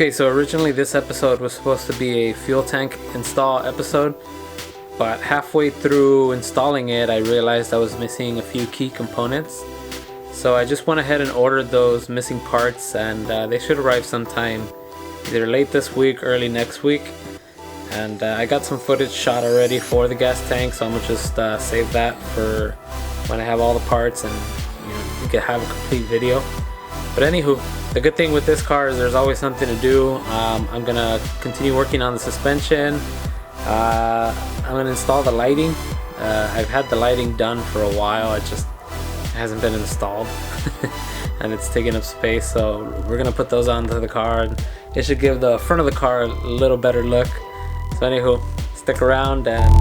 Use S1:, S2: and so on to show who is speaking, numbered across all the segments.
S1: Okay, so originally this episode was supposed to be a fuel tank install episode, but halfway through installing it I realized I was missing a few key components. So I just went ahead and ordered those missing parts, and they should arrive sometime either late this week, early next week. And I got some footage shot already for the gas tank, so I'm gonna just save that for when I have all the parts and you can have a complete video. But anywho, the good thing with this car is there's always something to do. I'm gonna continue working on the suspension. I'm gonna install the lighting. I've had the lighting done for a while, it hasn't been installed and it's taking up space, so we're gonna put those onto the car and it should give the front of the car a little better look. So anywho, stick around and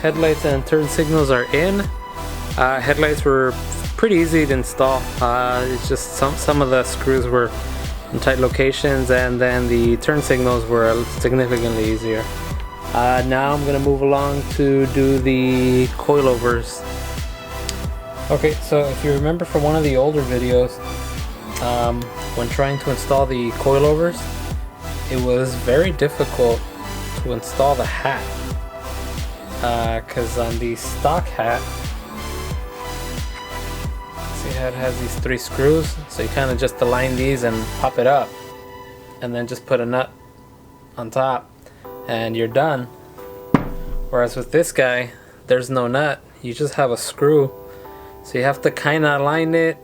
S1: headlights and turn signals are in. Headlights were pretty easy to install. It's just some of the screws were in tight locations, and then the turn signals were significantly easier. Now I'm gonna move along to do the coilovers. Okay, so if you remember from one of the older videos, when trying to install the coilovers, it was very difficult to install the hat. Because on the stock hat, see how it has these 3 screws, so you kind of just align these and pop it up and then just put a nut on top and you're done. Whereas with this guy, there's no nut, you just have a screw, so you have to kind of align it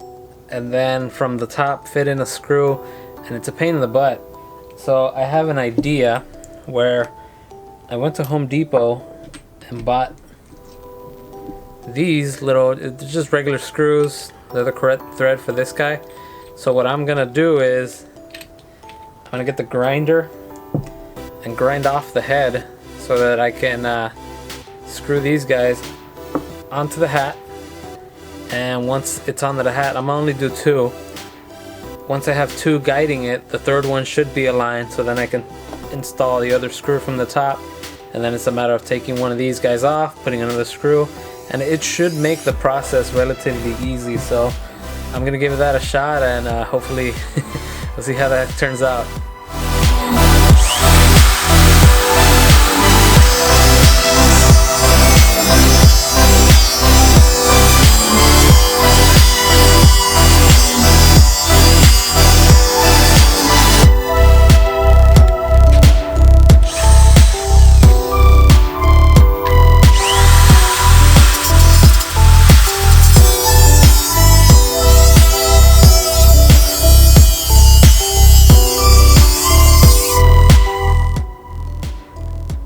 S1: and then from the top fit in a screw, and it's a pain in the butt. So I have an idea where I went to Home Depot and bought these little, it's just regular screws. They're the correct thread for this guy. So what I'm gonna do is I'm gonna get the grinder and grind off the head so that I can screw these guys onto the hat. And once it's onto the hat, I'm only do 2. Once I have 2 guiding it, the third one should be aligned, so then I can install the other screw from the top. And then it's a matter of taking one of these guys off, putting another screw, and it should make the process relatively easy. So I'm gonna give that a shot, and hopefully we'll see how that turns out.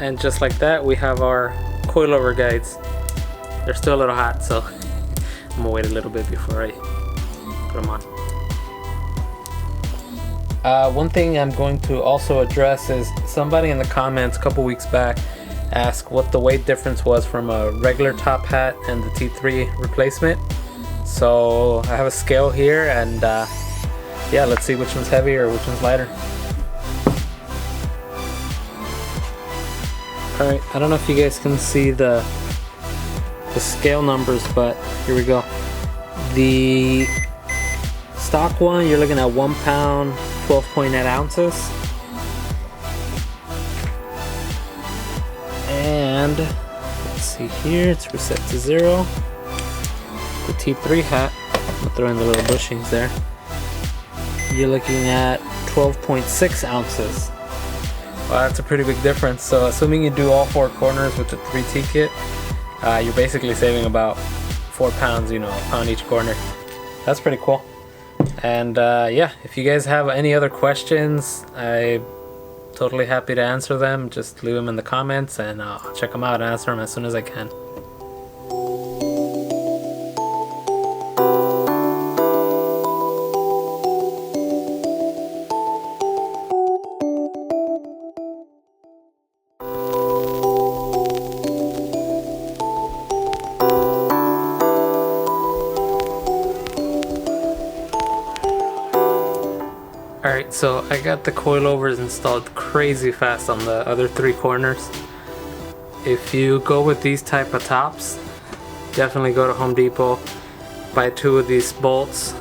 S1: And just like that, we have our coilover guides. They're still a little hot, so I'm gonna wait a little bit before I put them on. One thing I'm going to also address is somebody in the comments a couple weeks back asked what the weight difference was from a regular top hat and the T3 replacement. So I have a scale here, and yeah, let's see which one's heavier or which one's lighter. Alright, I don't know if you guys can see the scale numbers, but here we go. The stock one, you're looking at 1 pound, 12.8 ounces. And let's see here, it's reset to 0. The T3 hat, I'm gonna throw in the little bushings there. You're looking at 12.6 ounces. Well, that's a pretty big difference. So assuming you do all 4 corners with the 3T kit, you're basically saving about 4 pounds, a pound each corner. That's pretty cool. And yeah, if you guys have any other questions, I'm totally happy to answer them. Just leave them in the comments and I'll check them out and answer them as soon as I can. Alright, so I got the coilovers installed crazy fast on the other 3 corners. If you go with these type of tops, definitely go to Home Depot, buy 2 of these bolts,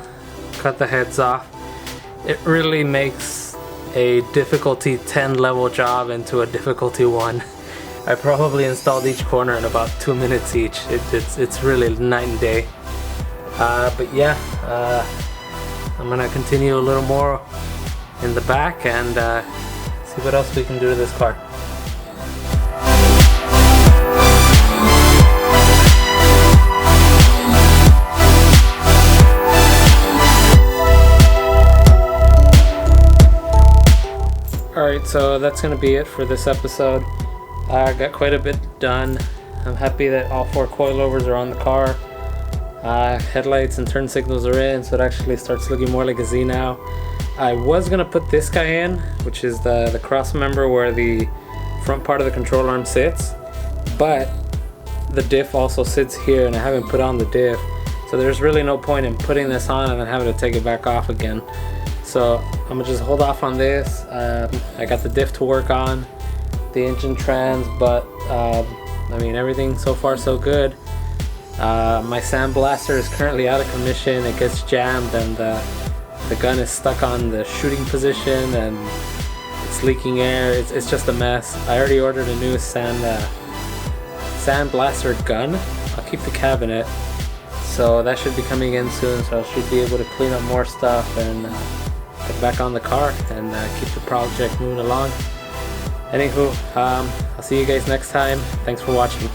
S1: cut the heads off. It really makes a difficulty 10 level job into a difficulty 1. I probably installed each corner in about 2 minutes each. It's really night and day. But yeah, I'm gonna continue a little more in the back and see what else we can do to this car. Alright, so that's gonna be it for this episode. I got quite a bit done. I'm happy that all 4 coilovers are on the car. Headlights and turn signals are in, so it actually starts looking more like a Z now. I was gonna put this guy in, which is the cross member where the front part of the control arm sits, but the diff also sits here and I haven't put on the diff, so there's really no point in putting this on and then having to take it back off again. So I'm gonna just hold off on this. I got the diff to work on, the engine trans, but I mean, everything so far so good. My sandblaster is currently out of commission. It gets jammed and the gun is stuck on the shooting position and it's leaking air. It's just a mess. I already ordered a new sandblaster gun. I'll keep the cabinet, so that should be coming in soon, so I should be able to clean up more stuff and get back on the car and keep the project moving along. Anywho, I'll see you guys next time. Thanks for watching.